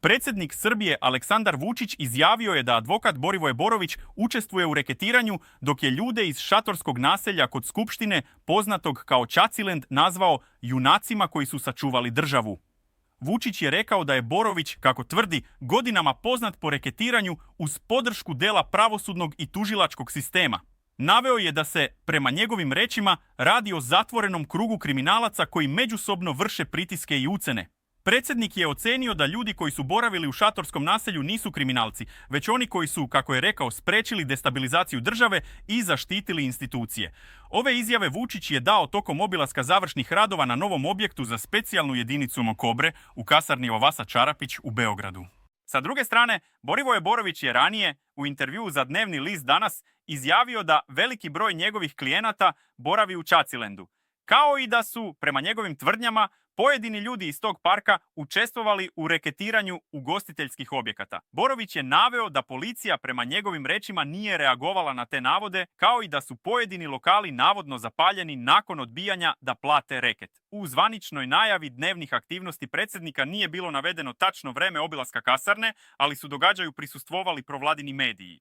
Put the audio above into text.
Predsjednik Srbije Aleksandar Vučić izjavio je da advokat Borivoje Borović učestvuje u reketiranju, dok je ljude iz šatorskog naselja kod Skupštine, poznatog kao Čacilend, nazvao junacima koji su sačuvali državu. Vučić je rekao da je Borović, kako tvrdi, godinama poznat po reketiranju uz podršku dela pravosudnog i tužilačkog sistema. Naveo je da se, prema njegovim rečima, radi o zatvorenom krugu kriminalaca koji međusobno vrše pritiske i ucene. Predsjednik je ocenio da ljudi koji su boravili u šatorskom naselju nisu kriminalci, već oni koji su, kako je rekao, sprečili destabilizaciju države i zaštitili institucije. Ove izjave Vučić je dao tokom obilaska završnih radova na novom objektu za specijalnu jedinicu Mokobre u kasarni Ovasa Čarapić u Beogradu. Sa druge strane, Borivoje Borović je ranije, u intervjuu za dnevni list Danas, izjavio da veliki broj njegovih klijenata boravi u Čacilendu, kao i da su, prema njegovim tvrdnjama, pojedini ljudi iz tog parka učestvovali u reketiranju ugostiteljskih objekata. Borović je naveo da policija, prema njegovim rečima, nije reagovala na te navode, kao i da su pojedini lokali navodno zapaljeni nakon odbijanja da plate reket. U zvaničnoj najavi dnevnih aktivnosti predsjednika nije bilo navedeno tačno vreme obilaska kasarne, ali su događaju prisustvovali provladini mediji.